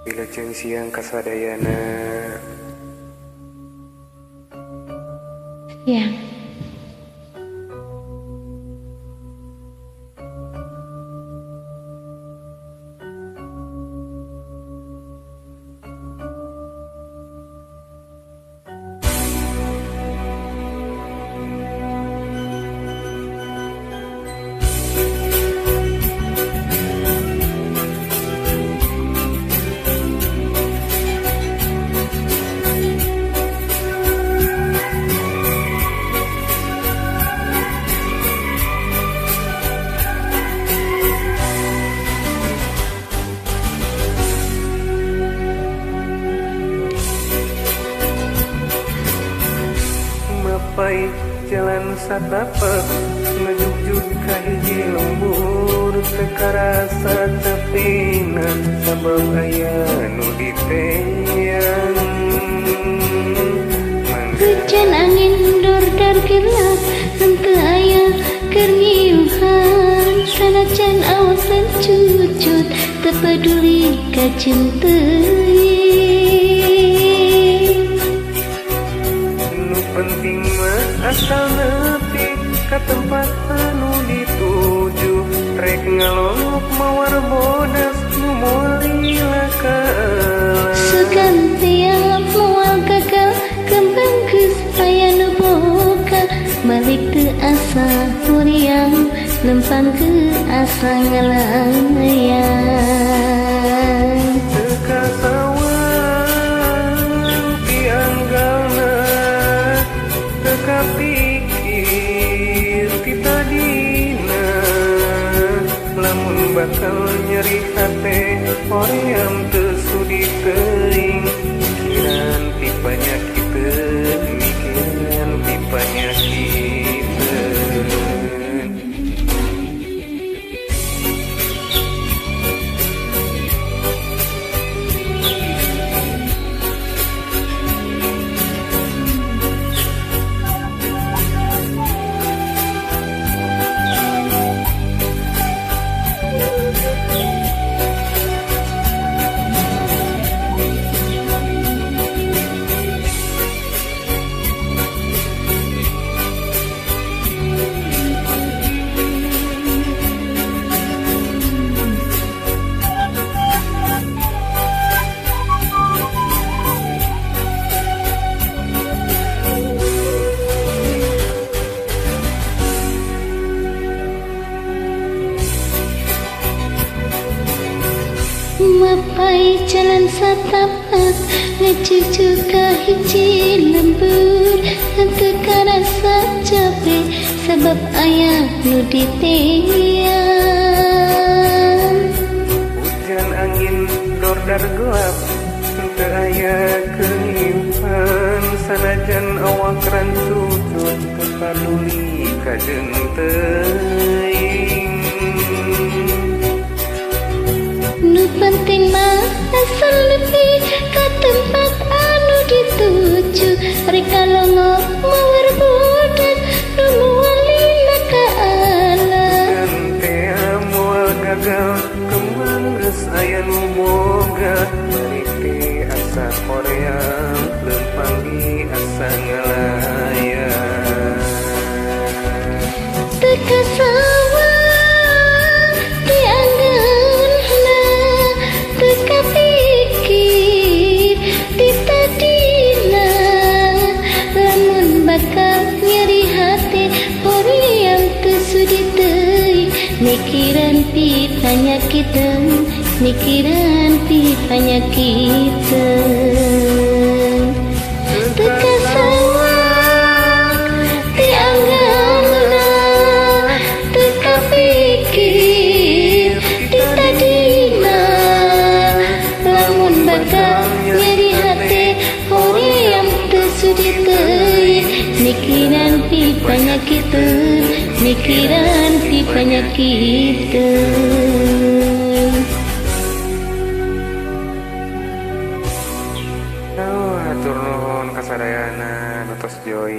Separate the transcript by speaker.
Speaker 1: Wilujeng siang kasadayana.
Speaker 2: Ya.
Speaker 1: Mapai jalan satapak ngejujud ka hiji lembur teka rasa tepina sabab aya nu diteang.
Speaker 2: Hujan angin dor-dor gelap henteu aya keur ngiuhan sanajan awas lencucut teu peduli ka cinteuing.
Speaker 1: Nu penting mah asal nepi ka tempat anu dituju rek ngalolok mawar bodas nu moal lila ka alam.
Speaker 2: Segantian moal gagal kembang geus aya nu boga balik teu asa muriang lempang ke asa ngalayang.
Speaker 1: Teka sawang tianggalna teka pikir ti tadina lamun bakal nyeri hate hoream teu sudi teuing mikiran ti panyakiteun mikiran ti panyakiteun.
Speaker 2: Mapai jalan satapak ngecucu ka hiji lembur henteu karasa capek sabab aya nu diteang.
Speaker 1: Hujan angin dor-dar gelap teu aya kehiupan sanajan awak rancucut teu paduli ka teuing.
Speaker 2: Nu penting mah asal nepi ka tempat anu dituju rek ngalongok mawar bodas nu moal lila ka alam.
Speaker 1: Gantea moal gagal kembang geus aya nu boga balik teh asa hoream lempang di asa ngalayang.
Speaker 2: Teka sawang tianggeulna teka pikir ti tadina lamun bakal nyeri hati hoream teu sudi teuing mikiran pi panyakiteun mikiran pi panyakiteun. Teka sawang tianggeulna teka pikir ti tadina lamun bakal nyeri hati hoream teu sudi teuing mikiran pi panyakiteun mikiran pi panyakiteun.
Speaker 1: Atur nuhun kasadayana nutos Joy.